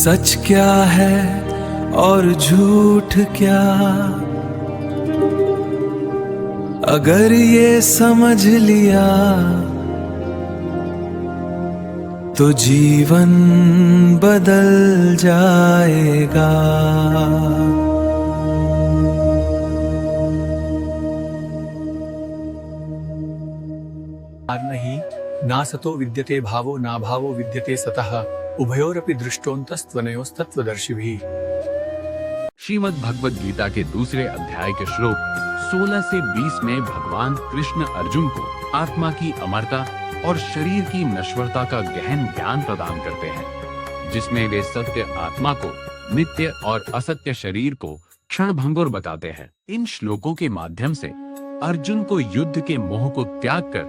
सच क्या है और झूठ क्या, अगर ये समझ लिया तो जीवन बदल जाएगा। नहीं ना सतो विद्यते भावो ना भावो विद्यते सतः उभयोरपि दृष्टोन्तस्त्वनयोस्तत्त्वदर्शिभिः। श्रीमद् भगवद गीता के दूसरे अध्याय के श्लोक 16 से 20 में भगवान कृष्ण अर्जुन को आत्मा की अमरता और शरीर की नश्वरता का गहन ज्ञान प्रदान करते हैं, जिसमें वे सत्य आत्मा को नित्य और असत्य शरीर को क्षणभंगुर बताते हैं। इन श्लोकों के माध्यम से अर्जुन को युद्ध के मोह को त्याग कर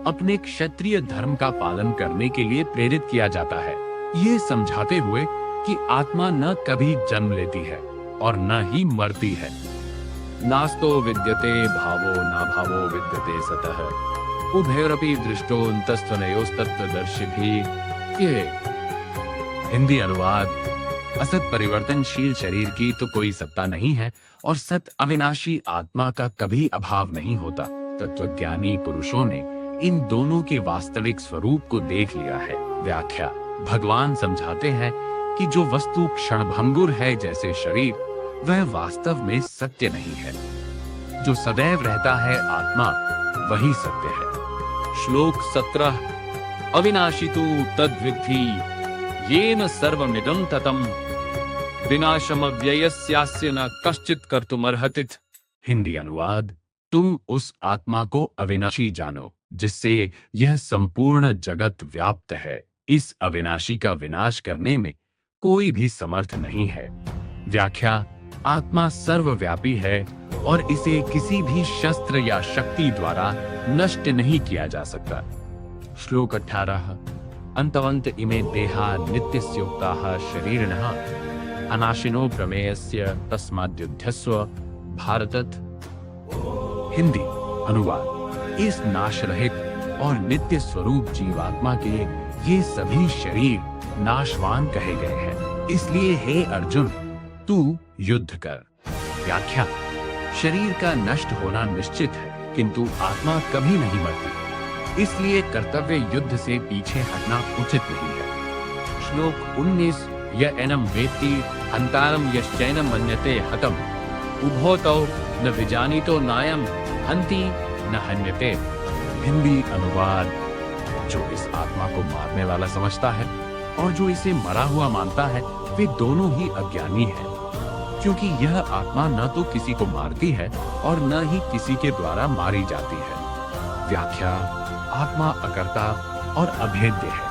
अपने क्षत्रिय धर्म का पालन करने के लिए प्रेरित किया जाता है, ये समझाते हुए कि आत्मा न कभी जन्म लेती है और न ही मरती है। नास्तो विद्यते भावो न भावो विद्यते सतः उभयोरपि दृष्टोन्तस्त्वनयोस्तत्त्वदर्शिभिः। ये हिंदी अनुवाद: असत परिवर्तनशील शरीर की तो कोई सत्ता नहीं है और सत अविनाशी आत्मा का कभी अभाव नहीं होता। तत्वज्ञानी पुरुषों ने इन दोनों के वास्तविक स्वरूप को देख लिया है। व्याख्या: भगवान समझाते हैं कि जो वस्तु क्षणभंगुर है जैसे शरीर, वह वास्तव में सत्य नहीं है। जो सदैव रहता है आत्मा, वही सत्य है। श्लोक 17 अविनाशी तु तद्विद्धि येन सर्वमिदं ततं विनाशमव्ययस्यास्य न कश्चित् कर्तुमर्हति। हिंदी अनुवाद: तुम उस आत्मा को अविनाशी जानो जिससे यह संपूर्ण जगत व्याप्त है। इस अविनाशी का विनाश करने में कोई भी समर्थ नहीं है। व्याख्या: आत्मा सर्वव्यापी है और इसे किसी भी शस्त्र या शक्ति द्वारा नष्ट नहीं किया जा सकता। श्लोक 18 अंतवंत इमे देहा नित्यस्योक्ताः शरीरिणः अनाशिनो प्रमेयस्य तस्माद्युध्यस्व भारतत। हिंदी अनुवाद: इस नाशरहित और नित्य स्वरूप जीवात्मा के ये सभी शरीर नाशवान कहे गए हैं, इसलिए हे अर्जुन तू युद्ध कर। व्याख्या: शरीर का नष्ट होना निश्चित है, किंतु आत्मा कभी नहीं मरती, इसलिए कर्तव्य युद्ध से पीछे हटना उचित नहीं है। श्लोक 19 य एनम वेत्ति हंतारम यश्चैनम मन्यते हतम उभौतौ न विजानीतो नायम हंति न हन्यते। हिंदी अनुवाद: जो इस आत्मा को मारने वाला समझता है और जो इसे मरा हुआ मानता है, वे दोनों ही अज्ञानी हैं, क्योंकि यह आत्मा न तो किसी को मारती है और न ही किसी के द्वारा मारी जाती है। व्याख्या: आत्मा अकर्ता और अभेद्य है।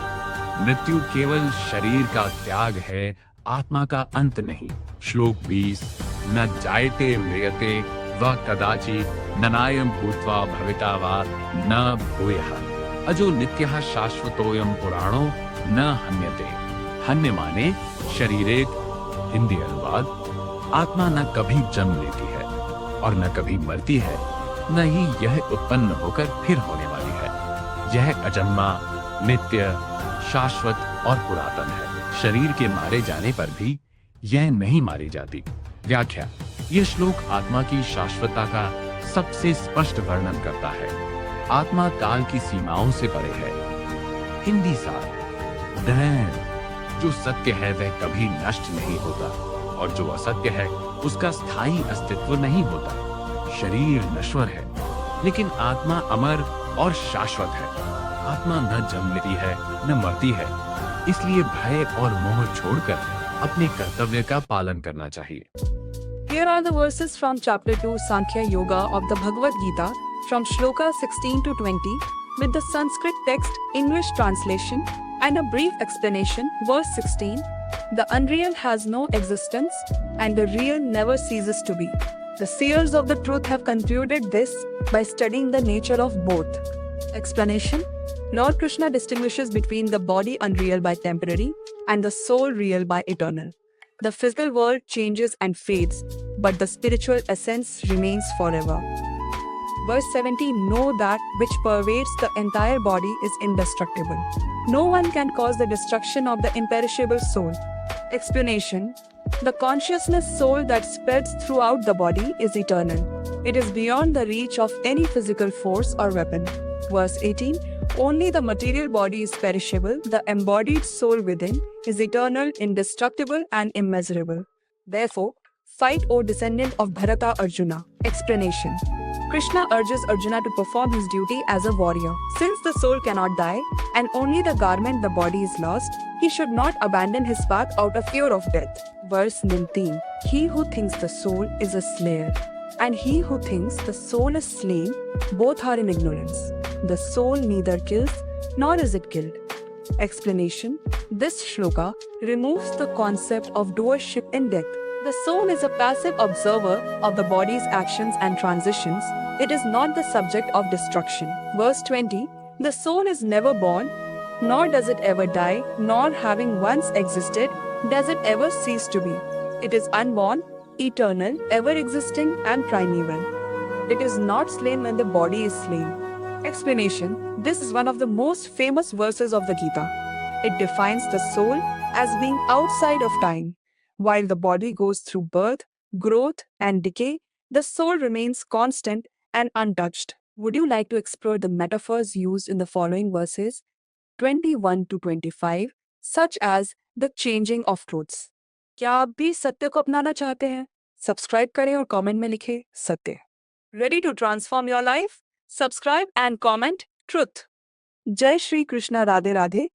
मृत्यु केवल शरीर का त्याग है, आत्मा का अंत नहीं। श्लोक 20 न जायते म्रियते व कदाचि ननायं भूत्वा भविता वा न भूयः अजो नित्यः शाश्वतोयं पुराणो न हन्यते। हन्य माने शरीरेक। हिंदी अनुवाद: आत्मा न कभी जन्म लेती है और न कभी मरती है, न ही यह उत्पन्न होकर फिर होने वाली है। यह अजन्मा, नित्य, शाश्वत और पुरातन है। शरीर के मारे जाने पर भी यह नहीं मारी जाती। व्याख्या: यह श्लोक आत्मा की शाश्वतता का सबसे स्पष्ट वर्णन करता है। आत्मा काल की सीमाओं से परे है। हिंदी सार: जो सत्य है वह कभी नष्ट नहीं होता और जो असत्य है उसका स्थायी अस्तित्व नहीं होता। शरीर नश्वर है, लेकिन आत्मा अमर और शाश्वत है। आत्मा न जन्म लेती है न मरती है, इसलिए भय और मोह छोड़कर अपने कर्तव्य का पालन करना चाहिए। Here are the verses from chapter 2 Sankhya Yoga of the Bhagavad Gita from shloka 16 to 20 with the Sanskrit text, English translation and a brief explanation. Verse 16: The unreal has no existence and the real never ceases to be. The seers of the truth have concluded this by studying the nature of both. Explanation: Lord Krishna distinguishes between the body unreal by temporary and the soul real by eternal. The physical world changes and fades, but the spiritual essence remains forever. Verse 17: Know that which pervades the entire body is indestructible. No one can cause the destruction of the imperishable soul. Explanation: the consciousness soul that spreads throughout the body is eternal. It is beyond the reach of any physical force or weapon. Verse 18: only the material body is perishable, the embodied soul within is eternal, indestructible, and immeasurable. Therefore, fight, O descendant of Bharata Arjuna. Explanation: Krishna urges Arjuna to perform his duty as a warrior. Since the soul cannot die, and only the garment, the body, is lost, he should not abandon his path out of fear of death. Verse 19: he who thinks the soul is a slayer, and he who thinks the soul is slain, both are in ignorance. The soul neither kills nor is it killed. Explanation: this shloka removes the concept of doership in death. The soul is a passive observer of the body's actions and transitions. It is not the subject of destruction. Verse 20: the soul is never born, nor does it ever die, nor having once existed, does it ever cease to be. It is unborn, eternal, ever existing, and primeval. It is not slain when the body is slain. Explanation: this is one of the most famous verses of the Gita. It defines the soul as being outside of time. While the body goes through birth, growth, and decay, the soul remains constant and untouched. Would you like to explore the metaphors used in the following verses 21 to 25, such as the changing of clothes? क्या आप भी सत्य को अपनाना चाहते हैं? Subscribe करें और कमेंट में लिखें सत्य। Ready to transform your life? Subscribe and comment truth. जय श्री कृष्णा, राधे राधे।